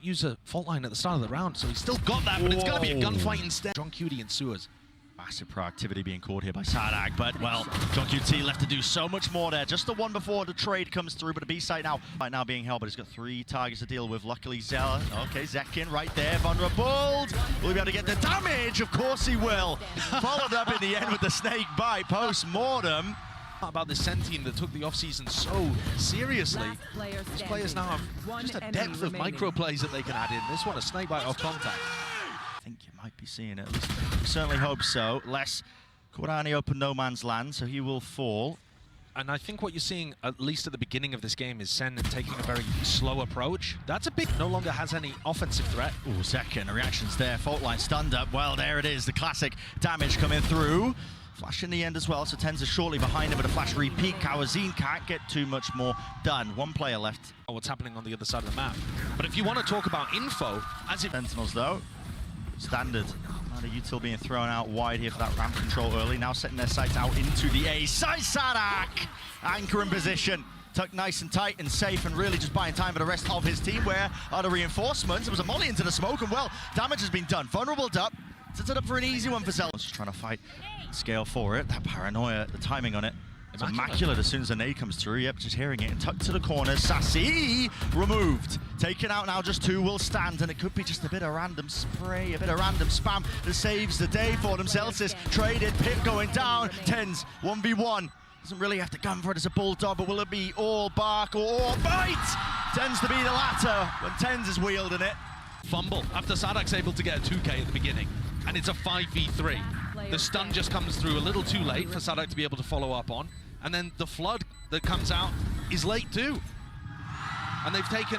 use a fault line at the start of the round, so he's still got that, but it's going to be a gunfight instead. G.E.N.G and Sewers. Massive proactivity being caught here by Sadak, but, well, G.E.N.G left to do so much more there. Just the one before the trade comes through, but a B site now, right now being held, but he's got 3 targets to deal with. Luckily, Zella, okay, Zekin right there, vulnerable. Will he be able to get the damage? Of course he will. Followed up in the end with the snake bite post-mortem. About this Sen team that took the off-season so seriously. These players now have just a depth of micro plays that they can add in. This one, a snake bite off contact. I think you might be seeing it, at least we certainly hope so. Les Korani open no man's land, so he will fall. And I think what you're seeing, at least at the beginning of this game, is Sen taking a very slow approach. That's a big, no longer has any offensive threat. Ooh, second, reactions there, fault line stunned up. Well, there it is, the classic damage coming through. Flash in the end as well, so TenZ is shortly behind him, but a flash repeat. GEN.G can't get too much more done. 1 player left. What's happening on the other side of the map. But if you want to talk about info, as it... Sentinels though, standard. Now the util being thrown out wide here for that ramp control early. Now setting their sights out into the A side. Sadak! Anchor in position. Tucked nice and tight and safe, and really just buying time for the rest of his team. Where are the reinforcements? It was a molly into the smoke, and well, damage has been done. Vulnerable up. Sets it up for an easy one for Zella. Just trying to fight scale for it. That paranoia, the timing on it. It's immaculate as soon as the nade comes through. Yep, just hearing it. And tucked to the corner. Sassy removed. Taken out now, just 2 will stand. And it could be just a bit of random spray, a bit of random spam that saves the day for them. Celsius traded, pit going down. TenZ 1v1. Doesn't really have to gun for it as a bulldog, but will it be all bark or all bite? Tends to be the latter when TenZ is wielding it. Fumble after Sadak's able to get a 2K at the beginning. And it's a 5v3. The stun just comes through a little too late for Sadak to be able to follow up on. And then the flood that comes out is late too. And they've taken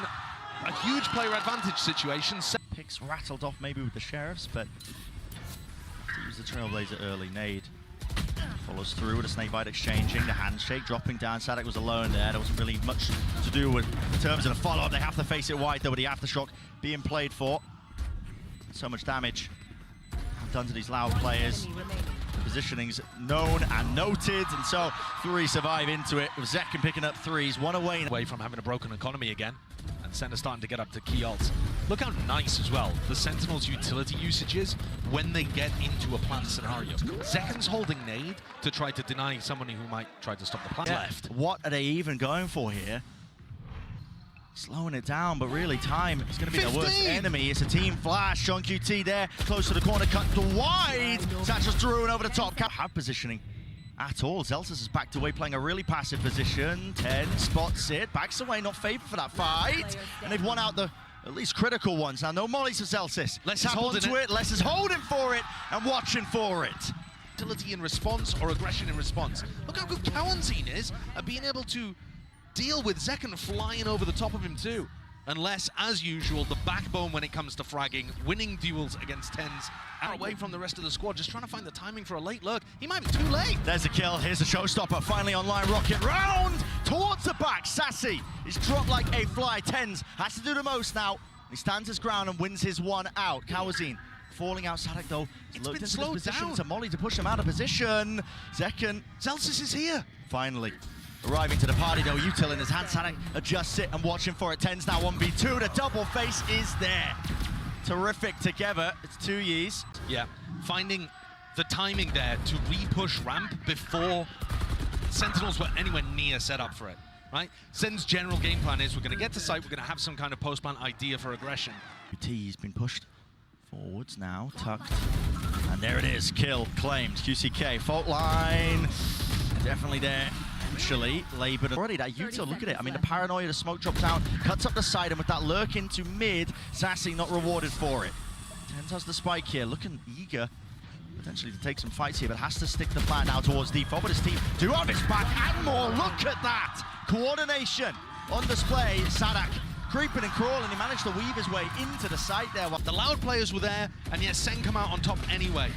a huge player advantage situation. Picks rattled off maybe with the Sheriffs, but to use the Trailblazer early. Nade follows through with a snakebite exchanging, the handshake dropping down. Sadak was alone there. There wasn't really much to do with in terms of the follow-up. They have to face it wide though, with the aftershock being played for. So much damage done to these loud players. The positioning's known and noted, and so 3 survive into it, with Zekin picking up 3s, 1 away from having a broken economy again, and Sen starting to get up to key ults. Look how nice as well the Sentinels' utility usage is when they get into a plant scenario. Zekin's holding nade to try to deny somebody who might try to stop the plant left. What are they even going for here? Slowing it down, but really time is going to be 15. The worst enemy. It's a team flash. G.E.N.G there, close to the corner, cut to wide. Satchels through and over the top. Can't have positioning at all. Zelsis is backed away, playing a really passive position. TenZ spots it, backs away, not favored for that fight. And they've won out the at least critical ones. Now no mollies for Zelsis. Les is holding it. Les is holding for it and watching for it. Utility in response or aggression in response. Look how good GEN.G is at being able to deal with Zekin flying over the top of him too. Unless, as usual, the backbone when it comes to fragging, winning duels against TenZ, out away from the rest of the squad, just trying to find the timing for a late lurk. He might be too late. There's a kill, here's a showstopper, finally online, rocket round, towards the back, Sassy is dropped like a fly. TenZ has to do the most now. He stands his ground and wins his one out. GEN.G falling out. Sadak though, it's been slowed down. To molly to push him out of position. Zekin, Celsius is here. Finally. Arriving to the party though, util in his hand. Sadak adjusts it and watching for it. TenZ now 1v2, the double face is there. Terrific together, it's 2 years. Yeah, finding the timing there to re-push ramp before Sentinels were anywhere near set up for it, right? Sen's general game plan is we're gonna get to site, we're gonna have some kind of post-plant idea for aggression. UT's been pushed forwards now, tucked, and there it is, kill claimed. QCK, fault line, definitely there. Actually, labored already. That util, look at it. I mean, the paranoia, the smoke drops out, cuts up the side, and with that lurk into mid, Sassy not rewarded for it. TenZ has the spike here, looking eager potentially to take some fights here, but has to stick the plan now towards default. But his team do have his back and more. Look at that coordination on display. Sadak creeping and crawling. He managed to weave his way into the site there. The loud players were there, and yet Sen come out on top anyway.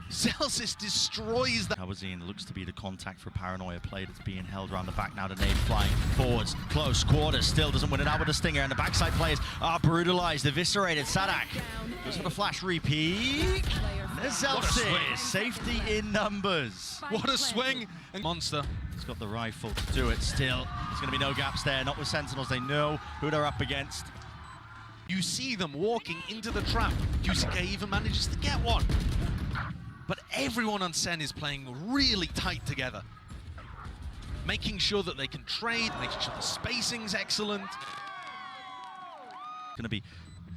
Celsius destroys that. GEN.G looks to be the contact for a paranoia play that's being held around the back now. The nade flying forwards, close quarters, still doesn't win it out with a stinger, and the backside players are brutalized, eviscerated. Sadak goes for the flash repeat. There's Celsius, safety in numbers. What a swing! And Monster. He's got the rifle to do it still. There's going to be no gaps there, not with Sentinels. They know who they're up against. You see them walking into the trap. QCK even manages to get one. But everyone on Sen is playing really tight together. Making sure that they can trade, making sure the spacing's excellent. Going to be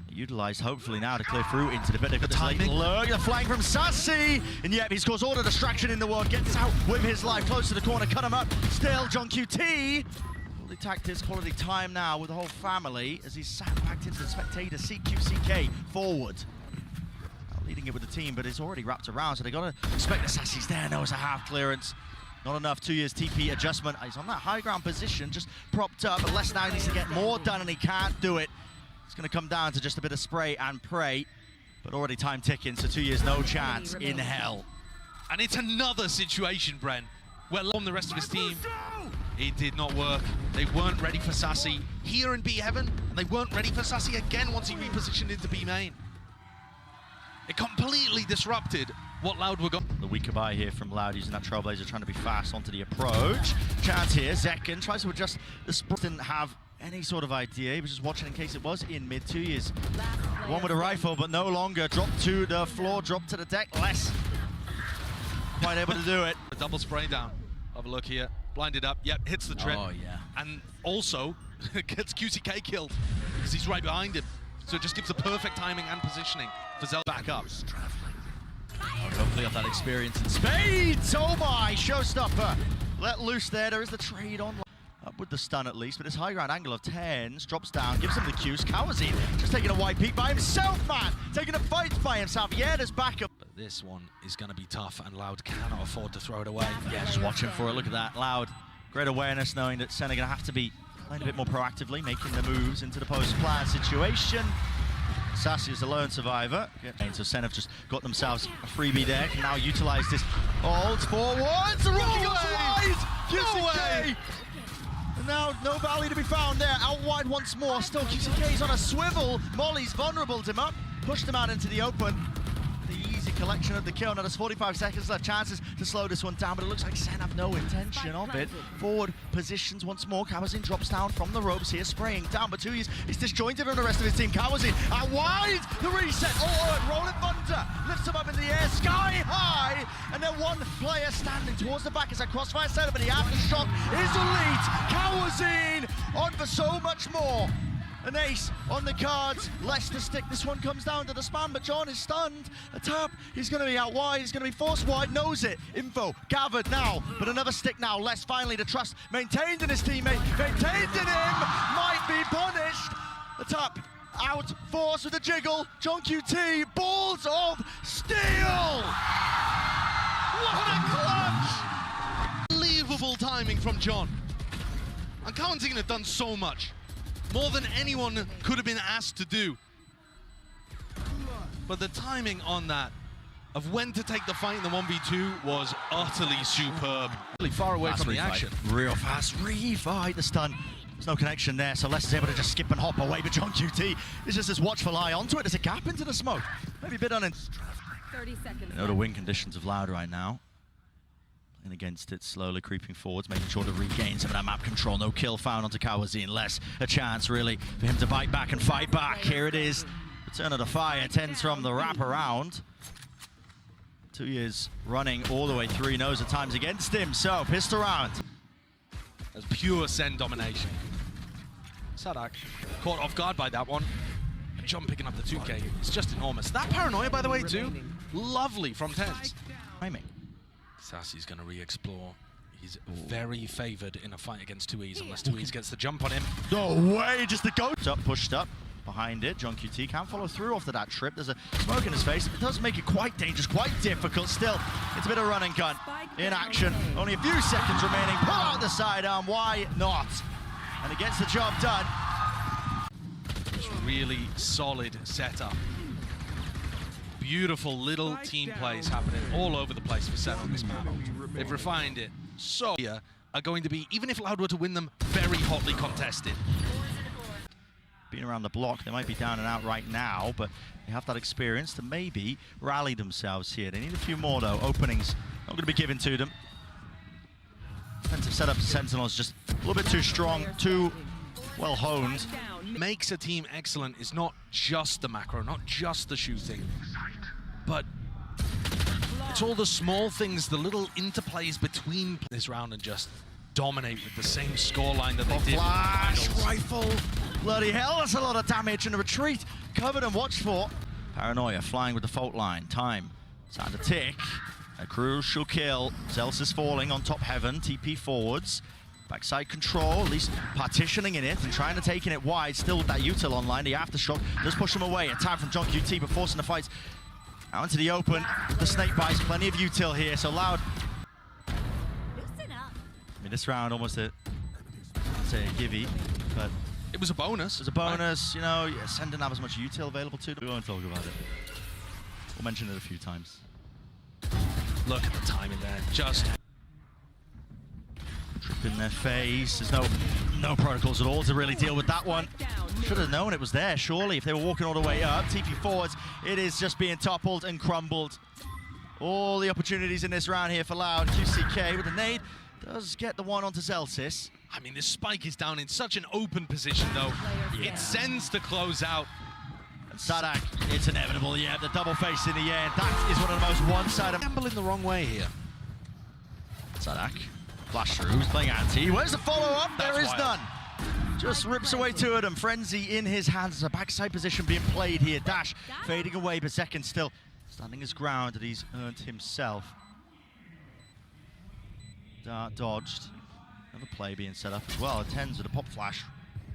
utilized hopefully now to clear through into the bit. They've got The this late timing. lurk, the flying from Sassy, and yet he's caused all the distraction in the world. Gets out with his life, close to the corner, cut him up. Still, GEN.G. Quality tactics, quality time now with the whole family as he's sat back into the spectator. QCK forward. Not leading it with the team, but it's already wrapped around, so they got to expect the Sassy's there. No, it's a half clearance. Not enough, 2 years TP adjustment. He's on that high ground position, just propped up, but Les now needs to get more done and he can't do it. It's going to come down to just a bit of spray and pray, but already time ticking, so 2 years, no chance in hell. And it's another situation, Bren, where on the rest of his team, it did not work. They weren't ready for Sassy here in B Heaven, and they weren't ready for Sassy again once he repositioned into B main. It completely disrupted what Loud were going. The weaker buy here from Loud using that Trailblazer, trying to be fast onto the approach. Chance here, Zekken tries to adjust the sprint, didn't have any sort of idea. He was just watching in case it was in mid. 2 years. One with a rifle, but no longer. Dropped to the floor, dropped to the deck. Less quite able to do it. A double spray down. Have a look here. Blinded up. Yep, hits the trip. Oh, yeah. And also gets QCK killed because he's right behind him. So it just gives the perfect timing and positioning for Zell back up. Hopefully off that experience in spades. Oh my, showstopper. Let loose there. There is the trade on. Up with the stun at least, but this high ground angle of 10s drops down, gives him the cues. Kawazin just taking a wide peek by himself, man. Taking a fight by himself. Yeah, there's backup. But this one is going to be tough, and Loud cannot afford to throw it away. Yeah, just watching for it. Look at that. Loud. Great awareness knowing that Sen are going to have to be playing a bit more proactively, making the moves into the post-plan situation. Sassy is the lone survivor. So Sen have just got themselves a freebie there. Can now utilize this. Holds forwards. The rookie goes wide. No way. And now no Valley to be found there. Out wide once more. Still QCK's on a swivel. Molly's vulnerable him up. Pushed him out into the open. The easy collection of the kill. Now there's 45 seconds left. Chances to slow this one down, but it looks like Sen have no intention of it. Forward positions once more. Kawazin drops down from the ropes here, spraying down, but 2 years is disjointed from the rest of his team. Kawazin out wide. The reset. Oh, and Rolling Thunder lifts him up in the air, sky high, and then one player standing towards the back as a crossfire setup, but the aftershock is elite. Kawazin on for so much more. An ace on the cards, less to stick. This one comes down to the spam, but John is stunned. A tap, he's going to be out wide, he's going to be forced wide, knows it. Info gathered now, but another stick now. Less finally the trust maintained in his teammate, maintained in him, might be punished. A tap, out, force with a jiggle. GEN.G, balls of steel! What a clutch! Unbelievable timing from John. And Kawazin had done so much. More than anyone could have been asked to do. But the timing on that, of when to take the fight in the 1v2, was utterly superb. Really far away Fast from the refight. action. Real fast refight, the stun. There's no connection there, so Les is able to just skip and hop away, but GEN.G is just this watchful eye onto it. There's a gap into the smoke. Maybe a bit 30 seconds. You know the win conditions of Loud right now. And against it, slowly creeping forwards, making sure to regain some of that map control. No kill found onto Kawazin. Less a chance, really, for him to bite back and fight back. Here it is. Return of the fire. 10s from the wraparound. 2 years running all the way through. He knows the time's against him, so pissed around. That's pure Sen domination. Sadak caught off guard by that one. And John picking up the 2K. It's just enormous. That paranoia, by the way, too. Lovely from 10s. Timing. Sassy's going to re-explore. He's very favored in a fight against 2Es unless 2Es gets the jump on him. No way, just the go. Up, pushed up behind it. GEN.G can't follow through after that trip. There's a smoke in his face. It does make it quite dangerous, quite difficult. Still, it's a bit of run and gun in action. Only a few seconds remaining. Pull out the sidearm. Why not? And it gets the job done. Just really solid setup. Beautiful little team plays happening all over the place for Sen on this map. They've refined it. So here are going to be, even if Loud were to win them, very hotly contested. Being around the block, they might be down and out right now, but they have that experience to maybe rally themselves here. They need a few more though. Openings not going to be given to them. Defensive setup for Sentinels just a little bit too strong, too well honed. Makes a team excellent is not just the macro, not just the shooting, but it's all the small things, the little interplays between this round, and just dominate with the same scoreline that they did. Flash rifle. Bloody hell, that's a lot of damage, and a retreat covered and watched for. Paranoia flying with the fault line. Time. Time to tick. A crucial kill. Zelsis falling on top heaven. TP forwards. Backside control, at least partitioning in it and trying to take it wide. Still with that util online. The aftershock does push him away. A time from Gen.G, but forcing the fights out into the open. The snake bites. Plenty of util here. So Loud. I mean, this round almost I'd say a givey, but It was a bonus. it was a bonus. You know, yeah, Sen didn't have as much util available to them. We won't talk about it. We'll mention it a few times. Look at the timing there. Just Trip in their face. There's no protocols at all to really deal with that one. Should have known it was there, surely, if they were walking all the way up. TP forwards, it is just being toppled and crumbled. All the opportunities in this round here for Loud. QCK with the nade does get the one onto Zelsis. I mean, this spike is down in such an open position, though. It sends to close out. And Sadak, it's inevitable, yeah, the double face in the air. That is one of the most one-sided. Gambling the wrong way here. Sadak, flash through, who's playing anti. Where's the follow-up? That's There is wild. none. Just rips away to it, and Frenzy in his hands. A backside position being played here. Dash fading away, but Second still standing his ground that he's earned himself. Dart dodged. Another play being set up as well. Tens with a pop flash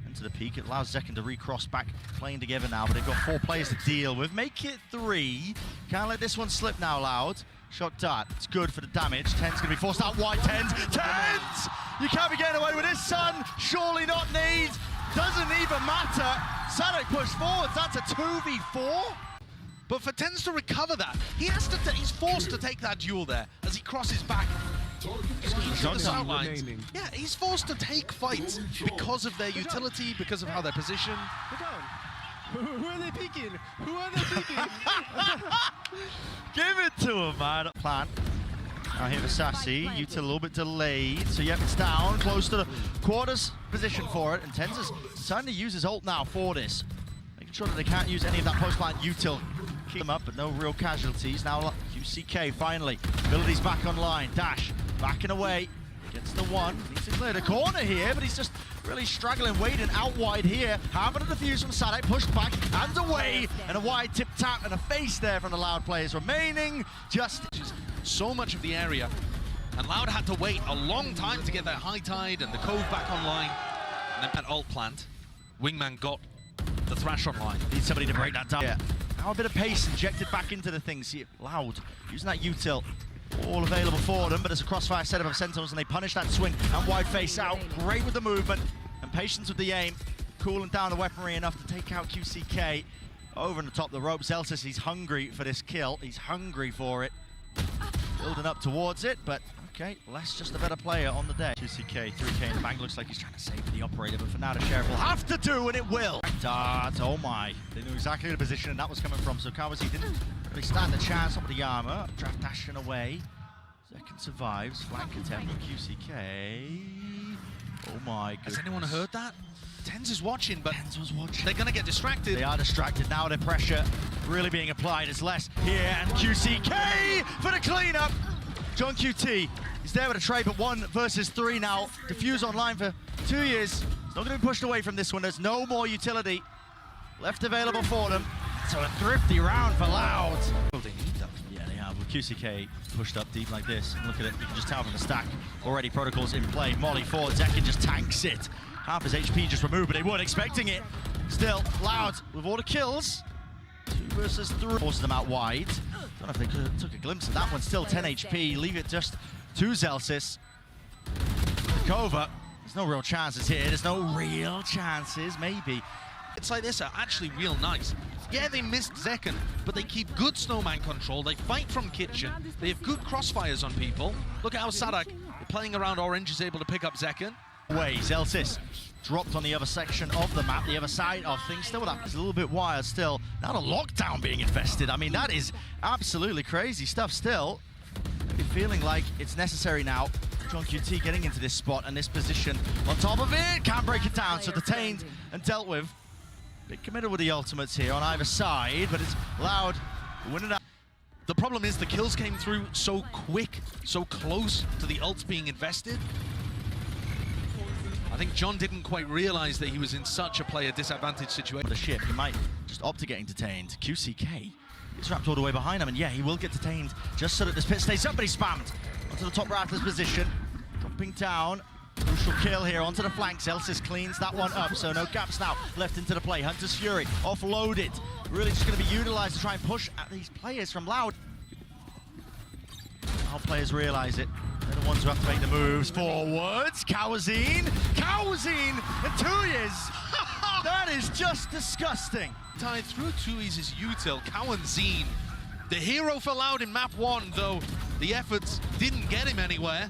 into the peak. It allows Zekken to recross back, playing together now, but they've got 4 players to deal with. Make it 3. Can't let this one slip now, Loud. Shot dart. It's good for the damage. Tens gonna be forced out wide. Tens! Tens! You can't be getting away with this, son. Surely not need. Doesn't even matter. Sadak pushed forwards. That's a 2v4. But for Tens to recover that, he's forced to take that duel there as he crosses back. The sight lines. Yeah, he's forced to take fights because of their utility, because of how they're positioned. Who are they peeking? Who are they peeking? Give it to him, man. Plan. Now here for Sassy. Util a little bit delayed. So yep, it's down, close to the quarters position for it. And Tens is starting to use his ult now for this. Making sure that they can't use any of that post-line util. Keep them up, but no real casualties. Now QCK finally. Abilities back online. Dash. Backing away. Gets the one. Needs to clear the corner here, but he's just really struggling, waiting out wide here. Having a defuse from Sadak, pushed back and away, and a wide tip tap and a face there from the Loud players remaining. Just So much of the area, and Loud had to wait a long time to get that high tide and the cove back online. And then that ult plant, Wingman got the thrash online. need somebody to break that down. Yeah. Now a bit of pace injected back into the thing. See it Loud using that util. All available for them, but it's a crossfire setup of Sentinels, and they punish that swing and wide face out. Great with the movement and patience with the aim, cooling down the weaponry enough to take out QCK. Over and the top of the rope. Zelsis, he's hungry for this kill. He's hungry for it. Building up towards it, but okay, Les just a better player on the day. QCK, 3K in the bank. Looks like he's trying to save the operator, but for now the Sheriff will have to do, and it will. Dart, oh my. They knew exactly the position and that was coming from, so Kawasi didn't really stand a chance up with the armor. Draft dashing away. Second survives. Flank attempt from QCK. Oh my goodness. Has anyone heard that? Tens is watching, but Tens was watching. they're gonna get distracted. They are distracted now. Their pressure really being applied. It's less here, and QCK for the cleanup. Gen.G, he's there with a trade, but 1 versus 3 now. Diffuse online for 2 years. It's not going to be pushed away from this one. There's no more utility left available for them. So a thrifty round for Loud. Well, they need that. Yeah, they have. With QCK pushed up deep like this. Look at it. You can just tell from the stack. Already protocols in play. Molly forward. Zekken just tanks it. Half his HP just removed, but they weren't expecting it. Still, Loud with all the kills. 2 versus 3. Forces them out wide. Don't know if they could have took a glimpse of that one. Still 10 HP. Leave it just to Zelsis. Kova. There's no real chances here. There's no real chances. Maybe. It's like this are actually real nice. Yeah, they missed Zekken, but they keep good snowman control. They fight from kitchen. They have good crossfires on people. Look at how Sadak, playing around orange, is able to pick up Zekken. Way, Zelsis dropped on the other section of the map, the other side of things. Still, that is a little bit wild still. Now the lockdown being infested. I mean, that is absolutely crazy stuff still. Maybe feeling like it's necessary now GEN.G getting into this spot and this position on top of it. Can't break it down, so detained and dealt with. Big committed with the ultimates here on either side, but it's Loud winning out. The problem is the kills came through so quick, so close to the ults being invested. I think John didn't quite realize that he was in such a player disadvantage situation. The ship, he might just opt to getting detained. QCK is wrapped all the way behind him, and yeah, he will get detained just so that this pit stays up, but he's spammed onto the top right of this position. Dropping down, crucial kill here onto the flank. Zelsis cleans that one up, so no gaps now left into the play. Hunter's Fury offloaded. Really just going to be utilized to try and push at these players from Loud. How players realize it. They're the ones who have to make the moves forwards. Kawazine in 2 years. That is just disgusting. Tied through Tui's util, Kawazine, the hero for Loud in map 1, though the efforts didn't get him anywhere.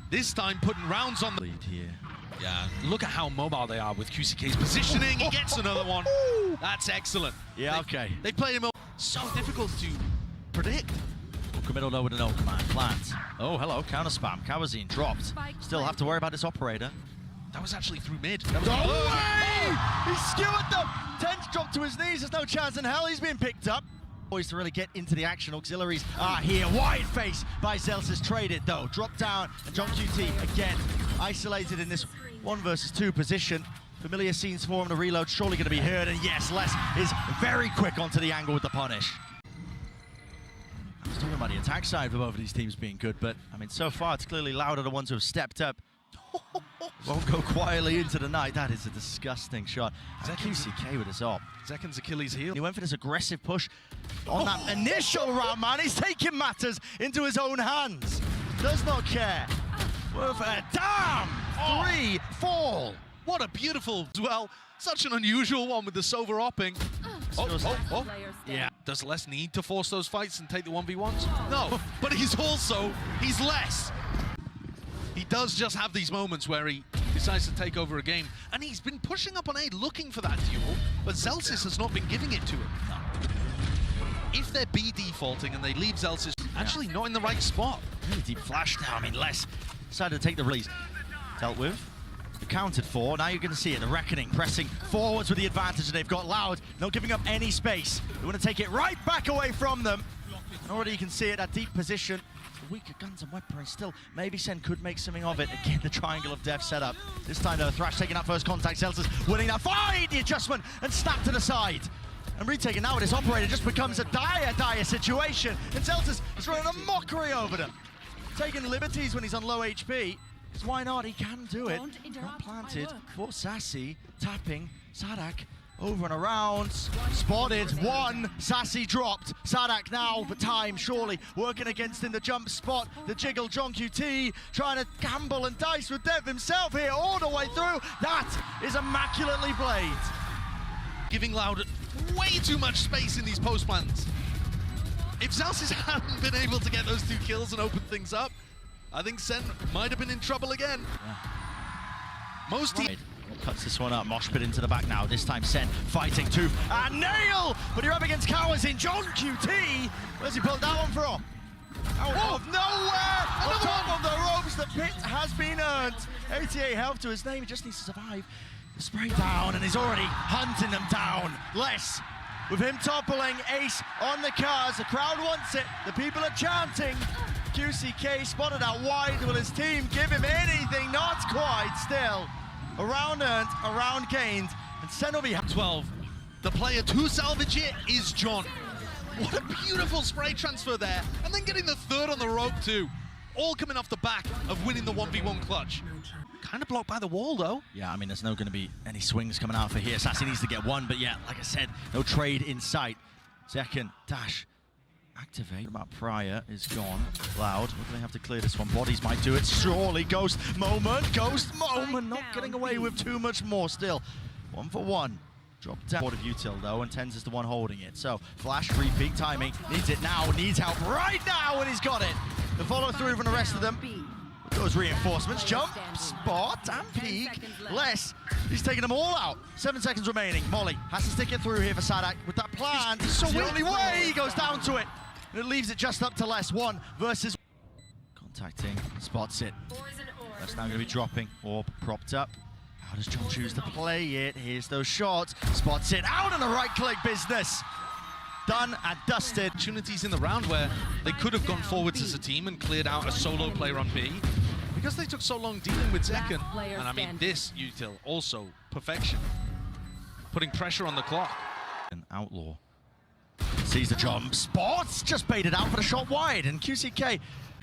This time putting rounds on the lead here. Yeah, look at how mobile they are with QCK's positioning. He gets another one. That's excellent. Yeah, okay. They played him so difficult to predict. Middle though with an ult command. Plant. Oh, hello. Counter spam. Kawazine dropped. Still have to worry about this operator. That was actually through mid. That was He skewered them. Tench dropped to his knees. There's no chance in hell he's being picked up. Boys to really get into the action. Auxiliaries are here. Wide face by Zelsis. Traded though. Dropped down. And GEN.G again isolated in this 1 versus 2 position. Familiar scenes for him. The reload surely going to be heard. And yes, Les is very quick onto the angle with the punish. I was talking about the attack side for both of these teams being good, but I mean, so far it's clearly Loud are the ones who have stepped up. Won't go quietly into the night. That is a disgusting shot. QCK with his op. Zeken's Achilles heel. He went for this aggressive push on that initial round, man. He's taking matters into his own hands. Does not care. Worth a damn 3 fall. What a beautiful duel. Such an unusual one with the Sova opping. Yeah. Does Les need to force those fights and take the 1v1s? No, but he's less. He does just have these moments where he decides to take over a game, and he's been pushing up on A looking for that duel, but Zelsis has not been giving it to him. If they're B defaulting and they leave Zelsis actually not in the right spot. Really deep flash now. I mean, Les decided to take the release. Dealt with. Accounted for. Now you're going to see it. The Reckoning pressing forwards with the advantage that they've got. Loud, not giving up any space. They want to take it right back away from them. And already you can see it, that deep position. The weaker guns and weaponry still. Maybe Sen could make something of it. Again, the triangle of death set up. This time though, Thrash taking that first contact. Zelsis winning that fight. The adjustment and snap to the side. And retaking now with this operator just becomes a dire situation. And Zelsis is running a mockery over them. Taking liberties when he's on low HP. Because why not? He can do it. Not planted for Sassy. Tapping. Sadak over and around. Spotted. 1. Sassy dropped. Sadak now, but time surely working against in the jump spot. The jiggle. GEN.G trying to gamble and dice with Dev himself here all the way through. That is immaculately played. Giving Loud way too much space in these post plans. If Zelsis hadn't been able to get those 2 kills and open things up, I think Sen might have been in trouble again. Yeah. Most teams cuts this one up. Mosh pit into the back now. This time Sen fighting tooth and nail, but you're up against Kawazine. GEN.G, where's he pulled that one from? Out of nowhere! On top of the ropes, the pit has been earned. 88 health to his name. He just needs to survive. The spray down, and he's already hunting them down. Les, with him toppling, Ace on the cars. The crowd wants it. The people are chanting. QCK spotted out wide. Will his team give him anything? Not quite. Still, a round earned, a round gained, and Sen will be 12. The player to salvage it is John. What a beautiful spray transfer there, and then getting the 3rd on the rope too. All coming off the back of winning the 1v1 clutch. Kind of blocked by the wall though. Yeah, I mean, there's not going to be any swings coming out for here. Sassy needs to get 1, but yeah, like I said, no trade in sight. Second dash. Activate. About Prior is gone. Loud. We're going to have to clear this one. Bodies might do it. Surely. Ghost moment. Ghost moment. Not getting away with too much more still. 1 for 1. Drop down. Board of util though, and Tens is the one holding it. So Flash, repeat timing. Needs it now. Needs help right now, and he's got it. The follow through from the rest of them. Those reinforcements. Jump, spot, and peek. Les, he's taking them all out. 7 seconds remaining. Molly has to stick it through here for Sadak with that plan. It's the only way. He goes down to it. And it leaves it just up to Les. 1 versus Contacting, spots it. That's now going to be dropping. Orb propped up. How does John choose to play it? Here's those shots. Spots it out on the right-click business. Done and dusted. Opportunities in the round where they could have gone forwards as a team and cleared out a solo player on B. Because they took so long dealing with Zekken, and I mean this util also perfection. Putting pressure on the clock. An outlaw. Sees the jump, spots, just baited out for the shot wide, and QCK.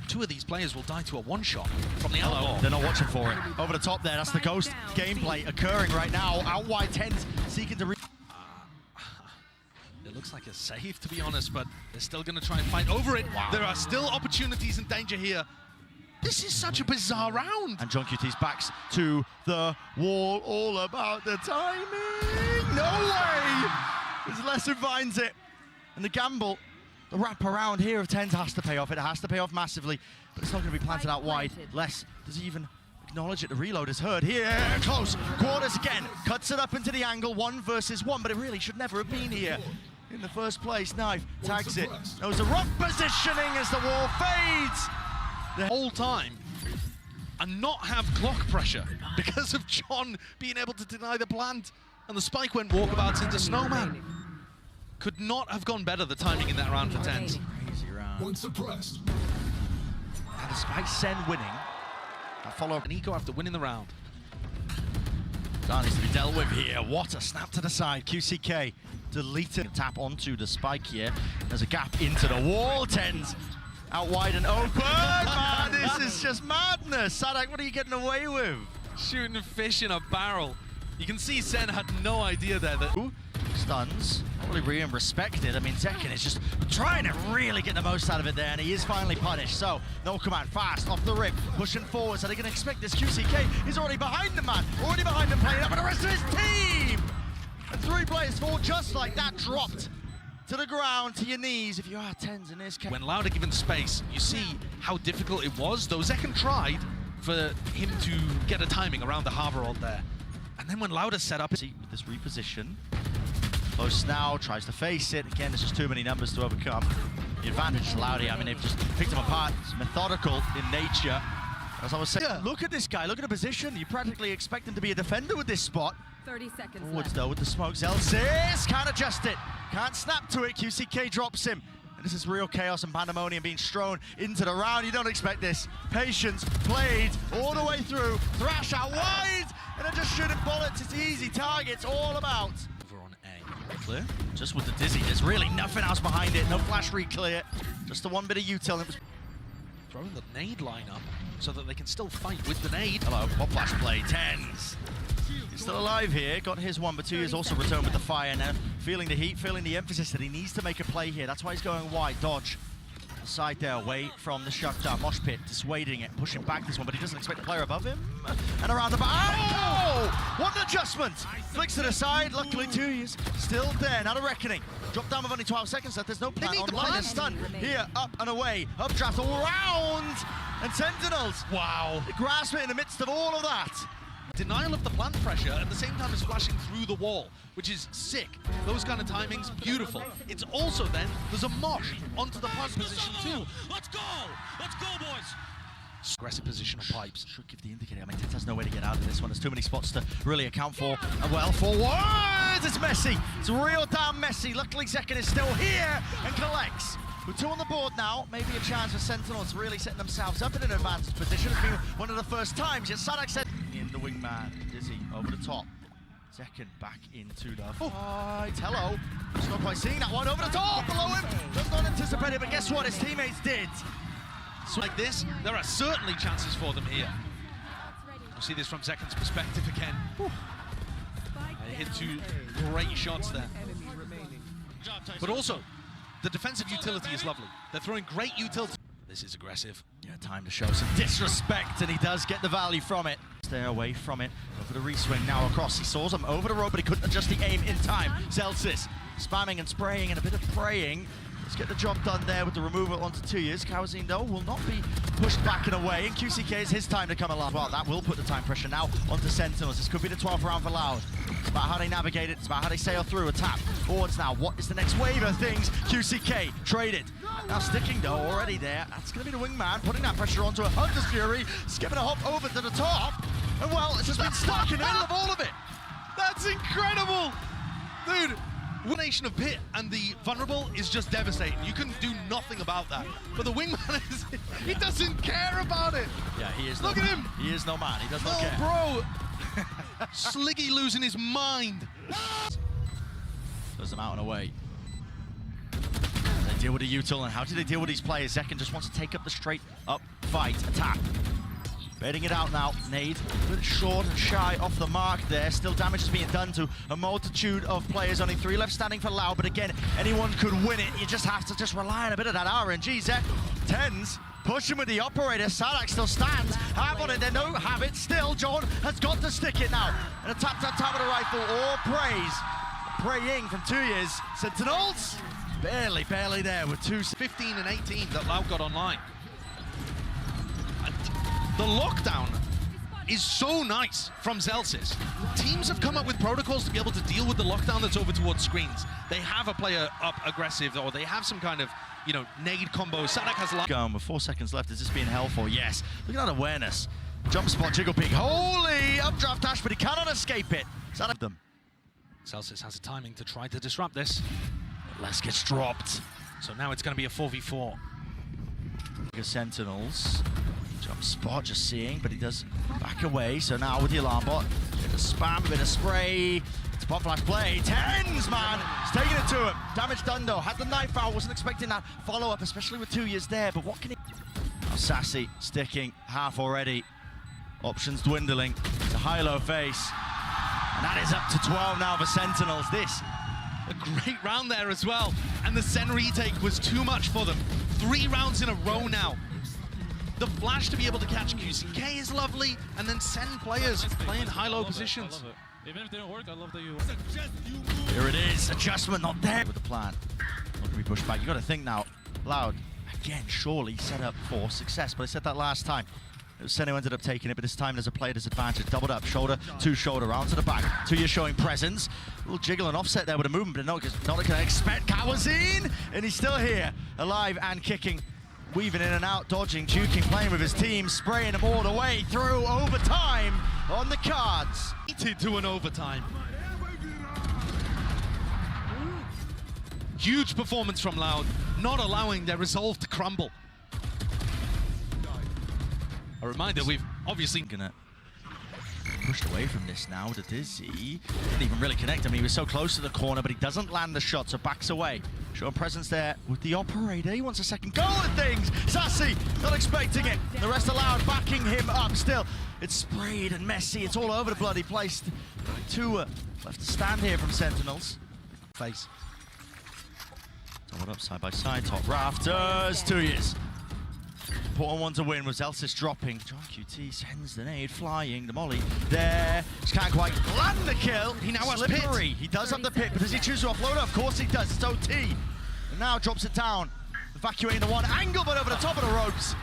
Two of these players will die to a one-shot from the outlaw. They're not watching for it. Over the top there, that's the ghost gameplay occurring right now. Out wide, TenZ seeking to It looks like a save, to be honest, but they're still going to try and fight over it. Wow. There are still opportunities and danger here. This is such a bizarre round. And John QT's backs to the wall, all about the timing. No way! As Lesson finds it. And the gamble, the wrap around here of TenZ has to pay off. It has to pay off massively, but it's not going to be planted out wide. Les, does he even acknowledge it? The reload is heard here. Close quarters again. Cuts it up into the angle, 1 versus 1, but it really should never have been here in the first place. Knife tags it. There was a rock positioning as the wall fades. The whole time and not have clock pressure because of John being able to deny the plant, and the spike went walkabouts into Snowman. Could not have gone better, the timing in that round for TenZ. Crazy round. And despite Sen winning, that follow-up Nico after winning the round. that needs to be dealt with here. What a snap to the side. QCK deleting. Tap onto the spike here. There's a gap into the wall. TenZ out wide and open. Man, this is just madness. Sadak, what are you getting away with? Shooting fish in a barrel. You can see Sen had no idea there that... Ooh, stuns. Probably being respected. I mean, Zekken is just trying to really get the most out of it there, and he is finally punished. So, no command, fast, off the rip, pushing forward. So they're going to expect this QCK. He's already behind the man, already behind him, playing up with the rest of his team. And 3 players fall just like that, dropped to the ground, to your knees, if you are TenZ in this case. When Lauda given space, you see how difficult it was, though Zekken tried for him to get a timing around the Harbor ult there. And then when Lauda set up... See, with this reposition, close now, tries to face it. Again, there's just too many numbers to overcome. The advantage is Lauda. I mean, they've just picked him apart. It's methodical in nature. As I was saying, look at this guy, look at the position. You practically expect him to be a defender with this spot. 30 seconds Forwards left. though with the smoke. Zelsis can't adjust it, can't snap to it. QCK drops him. And this is real chaos and pandemonium being strewn into the round. You don't expect this. Patience played all the way through. Thrash out wide, and they're just shooting bullets. It's easy targets all about. Over on A. Clear. Just with the dizzy, there's really nothing else behind it. No flash re-clear. Just the one bit of util. It was Throwing the nade lineup so that they can still fight with the nade. hello, pop flash play. TenZ. He's still alive here. Got his 1, but 2 years also returned with the fire now. Feeling the heat, feeling the emphasis that he needs to make a play here. That's why he's going wide. Dodge. Side there, away from the shutdown. Mosh pit, dissuading it, pushing back this one, but he doesn't expect a player above him. And around the back. Oh! What an adjustment! Flicks to the side. Luckily, 2 years still there. Not a reckoning. Drop down with only 12 seconds left. There's no plan need the online. plan. They're stunned. Here, up and away. Updraft all round. And Sentinels. Wow. They grasp it in the midst of all of that. Denial of the plant pressure at the same time as flashing through the wall, which is sick. Those kind of timings, beautiful. It's also then, there's a mosh onto the plant position too. Let's go, boys. Aggressive position on pipes. Should give the indicator. I mean, TenZ has no way to get out of this one. There's too many spots to really account for. And well, forwards, it's messy. It's real damn messy. Luckily, Zekken is still here and collects. With 2 on the board now, maybe a chance for Sentinels really setting themselves up in an advanced position. It's been one of the first times. Yet Sadak said in the wingman. Dizzy over the top. Zekken back into the fight. Hello. Just not quite seeing that one over the top below him. Does not anticipate it, but guess what? His teammates did. So like this, there are certainly chances for them here. We'll see this from Zekken's perspective again. They hit 2 great shots there. But also, the defensive utility is lovely. They're throwing great utility. This is aggressive. Yeah, time to show some disrespect, and he does get the value from it. Stay away from it. Over the reswing now across. He saws him over the road, but he couldn't adjust the aim in time. Zelsis spamming and spraying and a bit of praying. Let's get the job done there with the removal onto 2 years. Kawazine, though, will not be pushed back and away, and QCK is his time to come alive. Well, that will put the time pressure now onto Sentinels. This could be the 12th round for Loud. It's about how they navigate it. It's about how they sail through. A tap forwards now. What is the next wave of things? QCK traded. Now sticking, though, already there. That's going to be the wingman, putting that pressure onto a Hunter's Fury, skipping a hop over to the top. And, well, it's just been stuck in the middle of all of it. That's incredible! Dude, combination of Pit and the vulnerable is just devastating. You can do nothing about that. But the wingman, he doesn't care about it. Yeah, he is. Look at him. He is no man. He does not care. Bro. Sliggy losing his mind. Does them out and away. They deal with the util, and how do they deal with these players? Zekken just wants to take up the straight up fight attack. Baiting it out now. Nade a bit short and shy off the mark there. Still damage is being done to a multitude of players. Only 3 left standing for Lau, but again, anyone could win it. You just have to just rely on a bit of that RNG. Zek, Tens, pushing with the operator. Sadak still stands. Have on it, they don't have it. Still, John has got to stick it now. And a tap with a rifle, all praise. Praying from 2 years. Sentinels, barely there with 15 and 18 that Lau got online. The lockdown is so nice from Zellsis. Teams have come up with protocols to be able to deal with the lockdown that's over towards screens. They have a player up aggressive, or they have some kind of, you know, nade combo. Sadak has going with 4 seconds left. Is this being held for? Yes. Look at that awareness. Jump spot, jiggle peek. Holy updraft dash, but he cannot escape it. Sadak them. Zellsis has a timing to try to disrupt this. Les gets dropped. So now it's going to be a 4v4. Sentinels. Jump spot, just seeing, but he does back away. So now with the alarm bot, bit of spam, bit of spray. It's pop flash play. Tens, man! He's taking it to him. Damage done, though. Had the knife out. Wasn't expecting that follow-up, especially with 2 years there. But what can he... Now Sassy sticking half already. Options dwindling. It's a high-low face. And that is up to 12 now for Sentinels. This... A great round there as well. And the Sen retake was too much for them. 3 rounds in a row now. The flash to be able to catch QCK is lovely, and then Sen players playing high-low positions. Even if it didn't work, I love that you... Here it is, adjustment not there with the plan. Not gonna be pushed back. You got to think now. Loud, again, surely set up for success, but I said that last time. It was Sen who ended up taking it, but this time there's a player disadvantage. Doubled up, shoulder to shoulder, round to the back. 2 years showing presence. A little jiggle and offset there with a movement, but not going to expect Kawazine, and he's still here, alive and kicking. Weaving in and out, dodging, juking, playing with his team, spraying them all the way through overtime on the cards. To an overtime. Huge performance from Loud, not allowing their resolve to crumble. A reminder, we've obviously... Gonna pushed away from this now with a Dizzy. Didn't even really connect him. He was so close to the corner, but he doesn't land the shot, so backs away. Showing presence there with the operator. He wants a second go at things. Sassy, not expecting it. The rest allowed, backing him up still. It's sprayed and messy. It's all over the bloody place. 2 left to stand here from Sentinels. Face. Doubled up side by side, top rafters. 2 years. Important one to win was Elsis dropping. John QT sends the nade, flying, the molly there. Just can't quite land the kill. He now has pit. He does have the pit, but does he choose to offload it? Of course he does. It's OT. And now drops it down. Evacuating the one angle, but over the top of the ropes.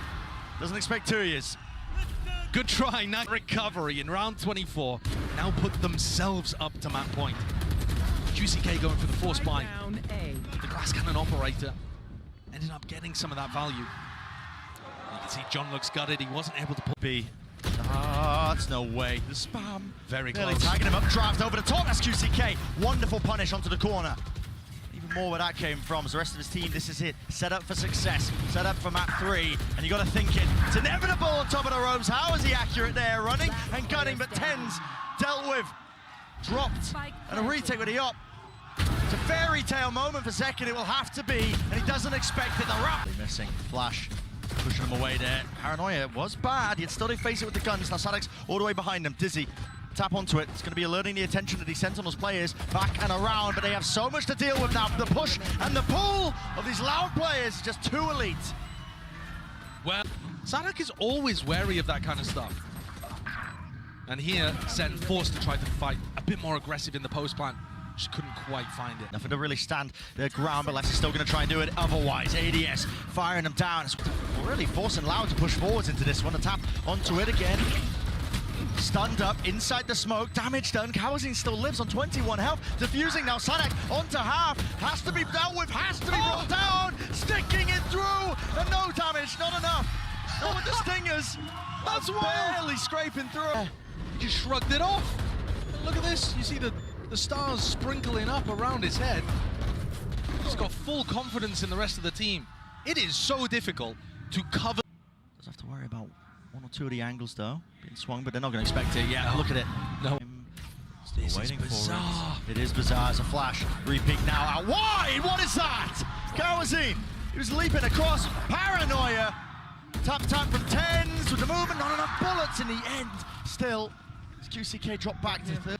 Doesn't expect 2 years. Good try, nice recovery in round 24. Now put themselves up to map point. QCK going for the force buy. The glass cannon operator ended up getting some of that value. You can see John looks gutted. He wasn't able to pull B. Ah, it's no way. The spam. Very Nearly close. tagging him up, draft over the top. That's QCK. Wonderful punish onto the corner. Even more where that came from. As the rest of his team, this is it. Set up for success. Set up for map 3. And you got to think it. It's inevitable on top of the ropes. How is he accurate there? Running and gunning, but Tens dealt with. Dropped. And a retake with the op. It's a fairy tale moment for Zekken. It will have to be. And he doesn't expect it. The wrap. Missing. Flash. Pushing him away there. Paranoia was bad. He'd still face it with the guns. Now Sadek's all the way behind him. Dizzy. Tap onto it. It's going to be alerting the attention of these Sentinels players back and around, but they have so much to deal with now. The push and the pull of these Loud players is just too elite. Well, Sadek is always wary of that kind of stuff. And here, Sen forced to try to fight a bit more aggressive in the post plan. Just couldn't quite find it. Nothing to really stand their ground, but Lex is still going to try and do it otherwise. ADS firing them down. It's really forcing Loud to push forwards into this one. A tap onto it again. Stunned up inside the smoke. Damage done. Kawazin still lives on 21 health. Defusing now. Sadak onto half. Has to be dealt with. Has to be brought down. Sticking it through. And no damage. Not enough. Not with the stingers. That's barely scraping through. He just shrugged it off. Look at this. You see the stars sprinkling up around his head. He's got full confidence in the rest of the team. It is so difficult to cover. Does have to worry about one or two of the angles though. Being swung, but they're not going to expect it. Yeah, look at it. No. Still waiting for it. It is bizarre. It's a flash. Repeat now out wide. What is that? Kawazin. He was leaping across. Paranoia. Tap from tens with the movement. Not enough bullets in the end. Still, QCK dropped back to third.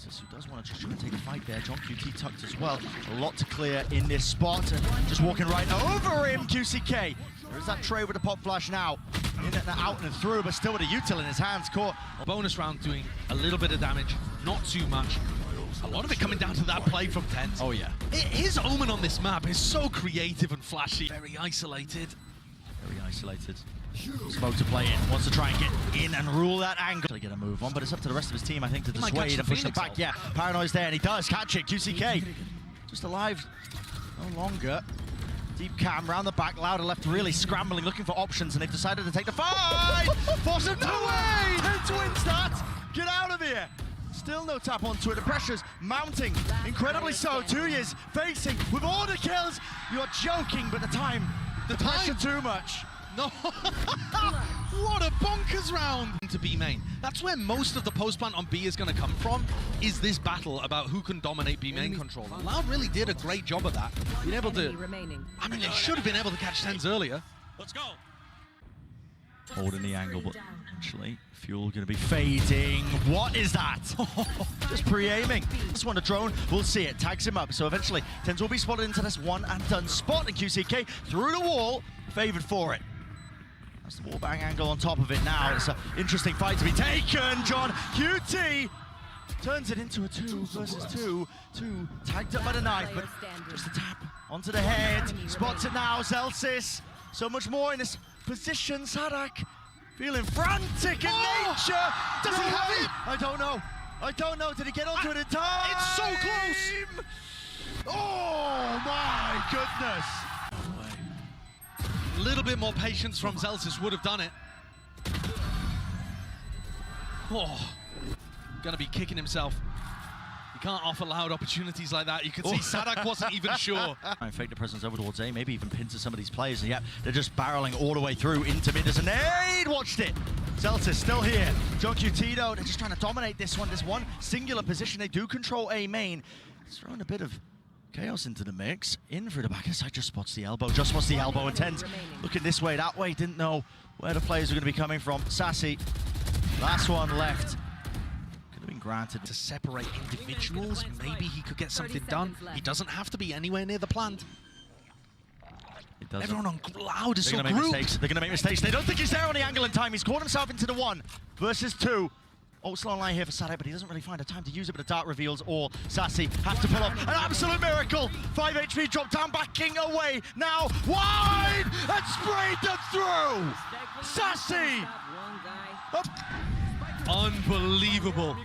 Who does want to just try and take a fight there. John QT tucked as well. A lot to clear in this spot. And just walking right over him, QCK. There's that tray with the pop flash now. In and out and through, but still with a util in his hands. Caught. A bonus round doing a little bit of damage, not too much. A lot of it coming down to that play from Tens. Oh yeah. His omen on this map is so creative and flashy. Very isolated. Very isolated. Smoke to play in, wants to try and get in and rule that angle. To get a move on, but it's up to the rest of his team, I think, to dissuade and push them back. Yeah, Paranoia's there, and he does catch it. QCK just alive no longer. Deep cam round the back, Louder left really scrambling, looking for options, and they've decided to take the fight. Force him to win! Tens wins that! Get out of here! Still no tap onto it. The pressure's mounting, incredibly so. 2 years facing with all the kills. You're joking, but the pressure too much. No, what a bonkers round to B main. That's where most of the post plant on B is going to come from, is this battle about who can dominate B main control. And Loud really did a great job of that. Being able to, I mean, they should have been able to catch Tens earlier. Let's go. Holding the angle, but actually, Fuel going to be fading. What is that? Just pre-aiming. This one, a drone, we'll see it. Tags him up. So eventually, Tens will be spotted into this one and done spot. And QCK through the wall, favored for it. That's the wallbang angle on top of it now. It's an interesting fight to be taken. John QT turns it into a 2 versus 2. 2 tagged up by the knife, but just a tap onto the head. Spots it now, Zelsis. So much more in this position. Sadak feeling frantic in nature. Does he have it? I don't know. I don't know. Did he get onto it in time? It's so close. Oh my goodness. A little bit more patience from Zelsis would have done it. Oh, gonna be kicking himself. You can't offer Loud opportunities like that. You could see Sadak wasn't even sure. And fake the presence over towards A, maybe even pincer some of these players. And yep, they're just barreling all the way through into mid as a nade. Watched it. Zeltis still here. John QT though, they're just trying to dominate this one singular position. They do control A main. It's throwing a bit of chaos into the mix. In through the back of the side, just spots the elbow, and Tens looking this way, that way, didn't know where the players were going to be coming from. Sassy, last one left. Could have been granted. To separate individuals, maybe he could get something done. He doesn't have to be anywhere near the plant. Everyone on Loud is so grouped. They're going to make mistakes. They don't think he's there on the angle in time. He's caught himself into the 1 versus 2. Ult slow line here for Sadak, but he doesn't really find a time to use it, but the dart reveals all. Sassy have to pull off an absolute miracle. 5 HP drop down, backing away. Now wide and sprayed them through. Sassy. Unbelievable.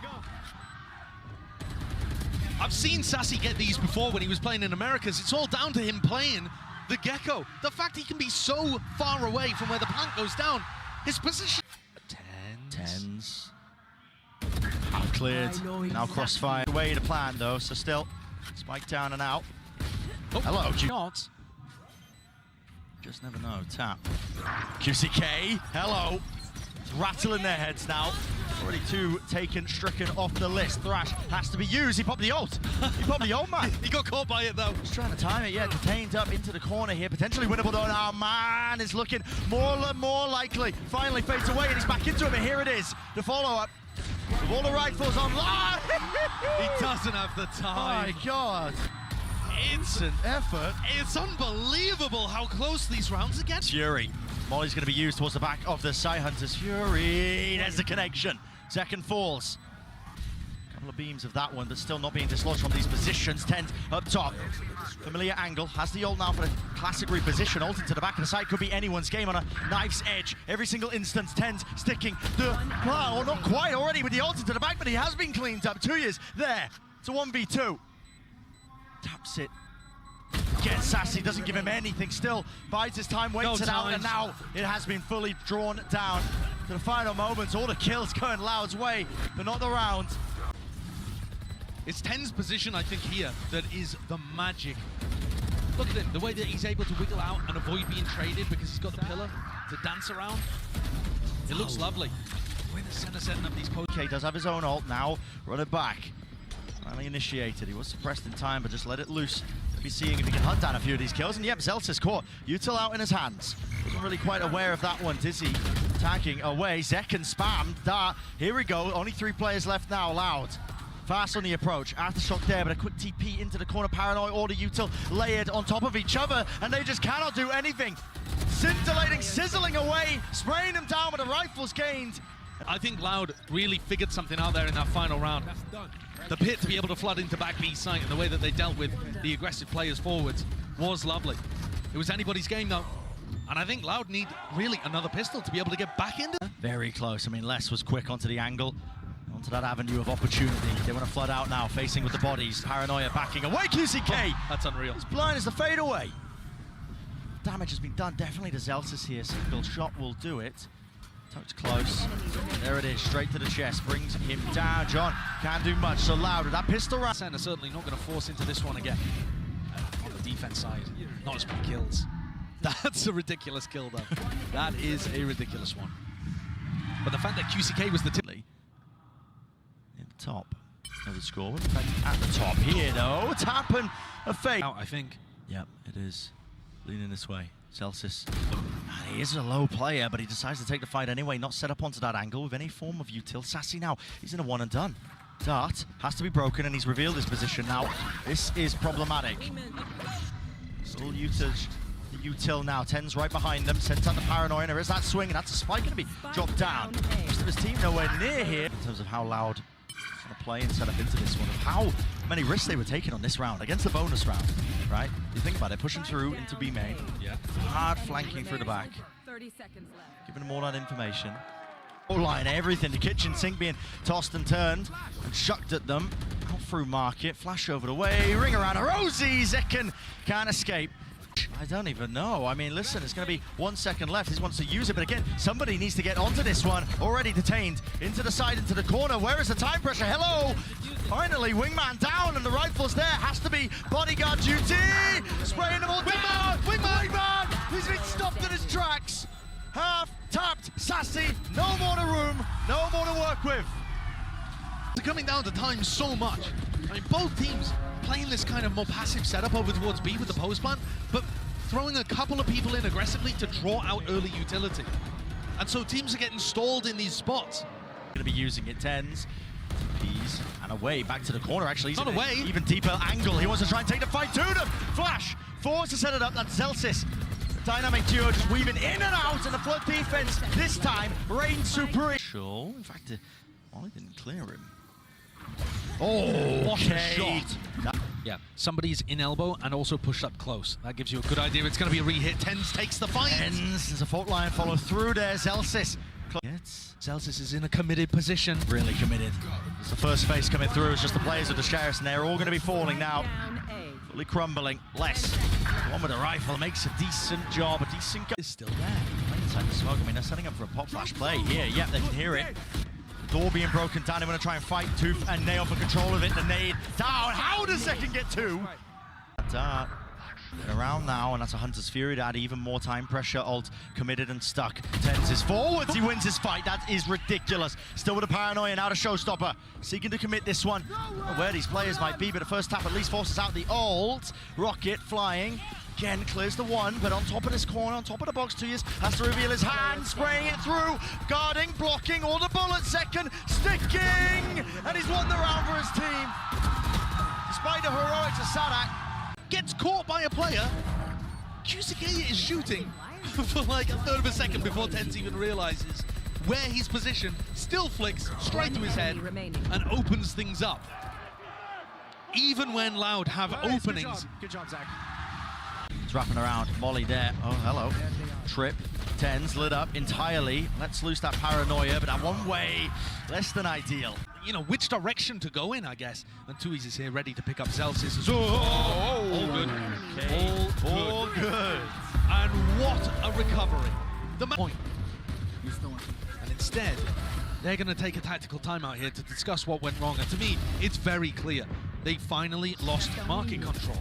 I've seen Sassy get these before when he was playing in Americas. It's all down to him playing the Gecko. The fact he can be so far away from where the plant goes down. His position. Tens. Cleared. Now crossfire. Away to plan though, so still spike down and out. Oh, hello, not. Just never know. Tap. QCK. Hello. It's rattling their heads now. Already 2 taken, stricken off the list. Thrash has to be used. He popped the ult. He popped the ult, man. He got caught by it though. Just trying to time it. Yeah, detained up into the corner here. Potentially winnable though. Now, man, is looking more likely. Finally fades away and he's back into him. And here it is. The follow-up. All the rifles online. He doesn't have the time. My God. It's an effort. It's unbelievable how close these rounds are getting. Fury. Molly's going to be used towards the back of the Psy Hunters. Fury. There's the connection. Second falls. Couple of beams of that one, but still not being dislodged from these positions. TenZ up top. Familiar angle. Has the ult now for a classic reposition. Ult into the back of the site. Could be anyone's game on a knife's edge. Every single instance, TenZ sticking the plow. Or not quite already with the ult into the back, but he has been cleaned up. 2 years there. It's a 1v2. Taps it. Gets sassy, doesn't give him anything. Still bides his time, waits it out, and now it has been fully drawn down to the final moments. All the kills going Loud's way, but not the round. It's TenZ's position, I think, here that is the magic. Look at him, the way that he's able to wiggle out and avoid being traded because he's got the pillar to dance around. It looks lovely. The way the center setting up these posts. Okay, does have his own ult now. Run it back. Finally initiated. He was suppressed in time, but just let it loose. Be seeing if he can hunt down a few of these kills. And yep, Zelsis caught. Util out in his hands. Wasn't really quite aware of that one. Dizzy tagging away. Zekken spammed. Dart. Here we go. Only 3 players left now. Loud. Fast on the approach. Aftershock there, but a quick TP into the corner. Paranoid order Util layered on top of each other, and they just cannot do anything. Scintillating, sizzling away, spraying them down with the rifles gained. I think Loud really figured something out there in that final round. The pit to be able to flood into back B site and the way that they dealt with the aggressive players forwards was lovely. It was anybody's game though. And I think Loud need really another pistol to be able to get back into it. Very close. I mean, Les was quick onto the angle, onto that avenue of opportunity. They want to flood out now, facing with the bodies. Paranoia backing away. QCK! Oh, that's unreal. As blind as the fadeaway. Damage has been done definitely to Zelsis here. Single shot will do it. Tucked close. There it is, straight to the chest, brings him down. John can't do much, so Loud with that pistol round. Center certainly not going to force into this one again. On the defense side, not as many kills. That's a ridiculous kill though. That is a ridiculous one. But the fact that QCK was the tip. In the top of the score, at the top here though, tap and a fake. Out, I think. Yep, it is. Leaning this way. Celsius. He is a low player, but he decides to take the fight anyway, not set up onto that angle with any form of util. Sassy now, he's in a one and done. Dart has to be broken, and he's revealed his position now. This is problematic. Still util now. TenZ right behind them, sent out the Paranoia, and there is that swing, and that's a spike going to be dropped down. Most of his team nowhere near here. In terms of how Loud play and set up into this one, of how many risks they were taking on this round against the bonus round, right? You think about it, pushing through into B main, hard flanking through the back, 30 seconds left. giving them all that information. Line, everything, the kitchen sink being tossed and turned and chucked at them. Out through market, flash over the way, ring around a Rosie, Zekken can't escape. I don't even know. I mean, listen, it's going to be 1 second left. He wants to use it, but again, somebody needs to get onto this one. Already detained. Into the side, into the corner. Where is the time pressure? Hello! Finally, wingman down, and the rifle's there. Has to be bodyguard duty. Spraying them all down. Wingman! He's been stopped in his tracks. Half tapped, sassy. No more to room. No more to work with. They're coming down to time so much. I mean, both teams playing this kind of more passive setup over towards B with the post plant, but throwing a couple of people in aggressively to draw out early utility. And so teams are getting stalled in these spots. Going to be using it, TenZ. Peas and away, back to the corner actually. He's not away. Even deeper angle. He wants to try and take the fight to them. Flash, forced to set it up. That's Zelsis. Dynamic duo just weaving in and out, and the flood defense this time reigns supreme. Sure, in fact, Molly didn't clear him. Oh, what a okay. shot. Yeah, somebody's in elbow and also pushed up close. That gives you a good idea. It's going to be a re-hit. TenZ takes the fight. There's a fault line follow through there. Zelsis. Zelsis is in a committed position. Really committed. It's the first phase coming through. It's just the players of the Sheriffs, and they're all going to be falling now. Fully crumbling. Less. One with a rifle makes a decent job. A decent go. Is still there. Inside the smoke. I mean, they're setting up for a pop flash play here. Yep, they can hear it. Door being broken down. They want to try and fight Tooth and Nail for control of it. The nade down. How does Zekken get two? Dart around now, and that's a Hunter's Fury to add even more time pressure. Ult committed and stuck. TenZ is forwards. He wins his fight. That is ridiculous. Still with a Paranoia now to Showstopper. Seeking to commit this one. Where these players might be, but the first tap at least forces out the ult. Rocket flying. Gen clears the one, but on top of this corner, on top of the box, 2 years, has to reveal his hand, spraying it through, guarding, blocking, all the bullets, Zekken sticking, and he's won the round for his team. Despite the heroics of Sadak. Gets caught by a player. QCK is shooting for like a third of a second before TenZ even realizes where he's positioned, still flicks straight to his head and opens things up. Even when Loud have openings. Good job, Zach. He's wrapping around. Molly there. Oh, hello. Trip. TenZ lit up entirely. Let's loose that paranoia, but that one way, less than ideal. You know, which direction to go in, I guess. And Tui's is here ready to pick up Celsius. All good. Okay. All good. And what a recovery. The point. And instead, they're going to take a tactical timeout here to discuss what went wrong. And to me, it's very clear. They finally lost market control.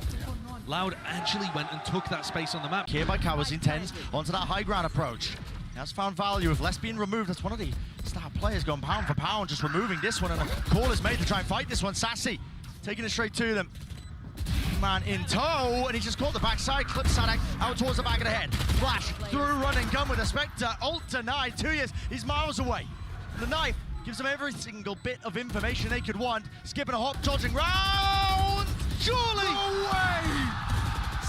Loud actually went and took that space on the map. Here by Kawazin, TenZ onto that high ground approach. He has found value of less being removed. That's one of the star players going pound for pound, just removing this one, and a call is made to try and fight this one. Sassy taking it straight to them. Man in tow, and he just caught the backside, clips Sadak out towards the back of the head. Flash through, run and gun with a Spectre. Ult denied. 2 years, he's miles away. The knife gives them every single bit of information they could want. Skipping a hop, dodging round. Surely! No way!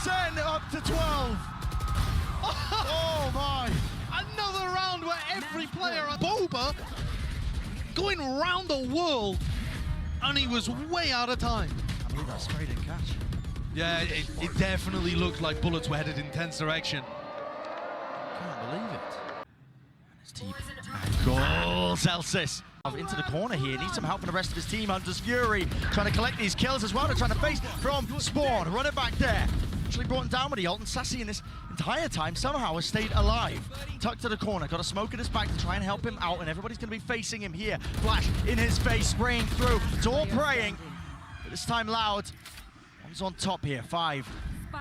Sen up to 12. Oh my! Another round where every player, Boba, going round the world, and he was way out of time. I believe that straight in catch. Yeah, it definitely looked like bullets were headed in TenZ direction. Can't believe it. His team. And goal, Celsius. Into the corner here, needs some help from the rest of his team. Hunter's Fury trying to collect these kills as well. They're trying to face from Spawn. Run it back there. Actually brought him down with the ult, and Sassy in this entire time somehow has stayed alive. Tucked to the corner, got a smoke in his back to try and help him out, and everybody's going to be facing him here. Flash in his face, spraying through. It's all praying. But this time Loud. One's on top here, 5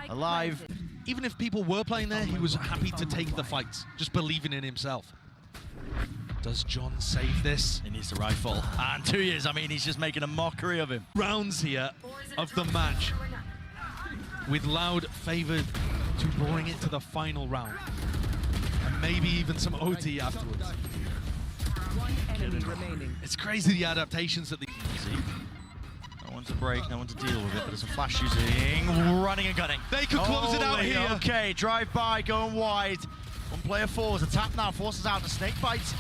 alive. Even if people were playing there, he was happy to take the fights, just believing in himself. Does John save this? He needs the rifle. And 2 years, I mean, he's just making a mockery of him. Rounds here of the match, with Loud favored to bring it to the final round. And maybe even some OT afterwards. It's crazy the adaptations that the... No one to break, no one to deal with it, but there's a flash using, running and gunning. They could close it out here. Okay, drive by, going wide. One player falls, a tap now forces out the snake bites.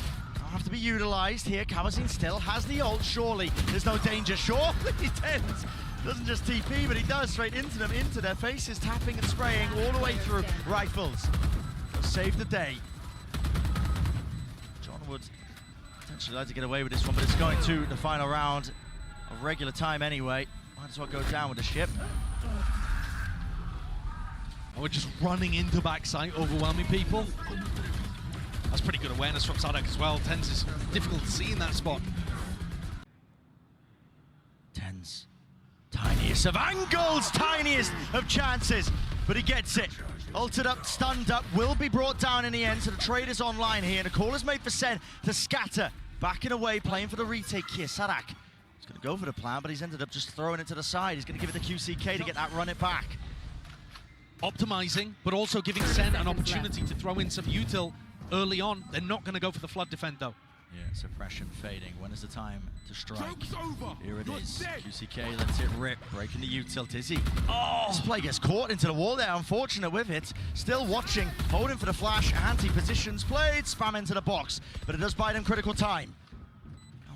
Have to be utilized here. Kawazin still has the ult, surely. There's no danger, surely. TenZ doesn't just TP, but he does straight into them, into their faces, tapping and spraying all the way through rifles. Save the day. John would potentially like to get away with this one, but it's going to the final round of regular time anyway. Might as well go down with the ship. And we're just running into backside, overwhelming people. That's pretty good awareness from Sadak as well. TenZ is difficult to see in that spot. TenZ, tiniest of angles, tiniest of chances, but he gets it. Ulted up, stunned up, will be brought down in the end, so the trade is online here, and a call is made for Sen to scatter. Backing away, playing for the retake here. Sadak is going to go for the plan, but he's ended up just throwing it to the side. He's going to give it to QCK to get that run it back. Optimizing, but also giving Sen an opportunity to throw in some util early on. They're not going to go for the flood defend though. Yeah, suppression fading. When is the time to strike? Here it is. QCK lets it rip, breaking the util. Dizzy. Oh! This play gets caught into the wall there. Unfortunate with it. Still watching, holding for the flash. Anti-positions played, spam into the box. But it does buy them critical time.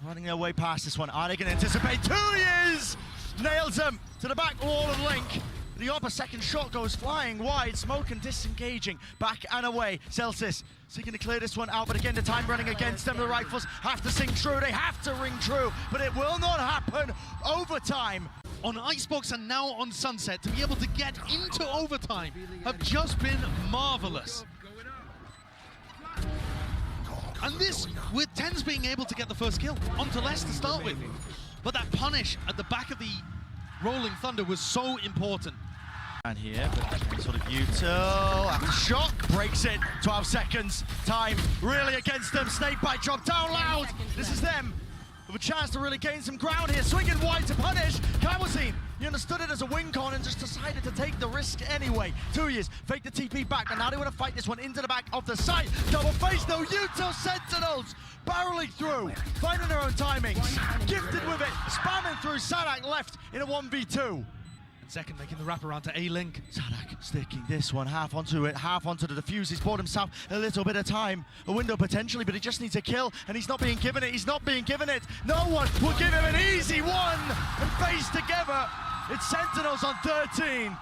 Running their way past this one. Are they going to anticipate? 2 years! Nails them to the back wall of Link. The upper second shot goes flying wide, smoke and disengaging, back and away. Celsius seeking to clear this one out, but again the time running against them. The rifles have to sing true, they have to ring true, but it will not happen. Overtime. On Icebox and now on Sunset, to be able to get into overtime have just been marvelous. And this, with TenZ being able to get the first kill onto Les to start with. But that punish at the back of the Rolling Thunder was so important. And here, but sort of util, after shock, breaks it, 12 seconds, time really against them, snake bite drop down Loud, this is them, with a chance to really gain some ground here, swinging wide to punish, Kawazin, he understood it as a win con and just decided to take the risk anyway. 2 years, fake the TP back, and now they want to fight this one into the back of the site, double face, no util, Sentinels, barreling through, finding their own timings, gifted with it, spamming through, Sadak left in a 1v2. Zekken making the wrap around to A-Link. Sadak sticking this one half onto it, half onto the defuse. He's bought himself a little bit of time, a window potentially, but he just needs a kill, and he's not being given it. He's not being given it. No one will give him an easy one. And face together, it's Sentinels on 13.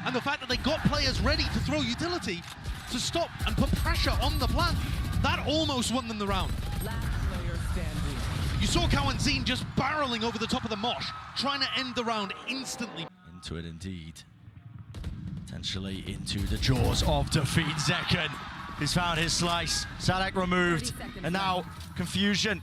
And the fact that they got players ready to throw utility to stop and put pressure on the plant, that almost won them the round. Last player standing. You saw GEN.G just barreling over the top of the mosh, trying to end the round instantly. Into it indeed. Potentially into the jaws of defeat. Zekken, he's found his slice. Sadak removed, and now confusion.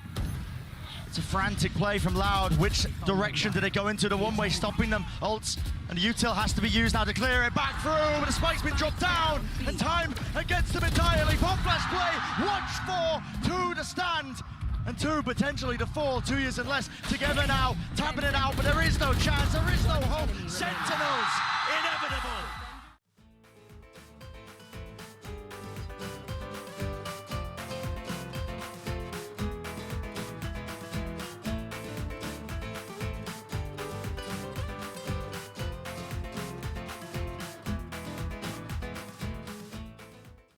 It's a frantic play from Loud. Which direction did it go into? The one-way stopping them. Ults, and the util has to be used now to clear it back through, but the spike's been dropped down, and time against them entirely. Pop flash play, watch for 2 to stand, and 2 potentially to fall. 2 years and less together now, tapping it out, but there is no chance, there is no hope. Sentinels, inevitable.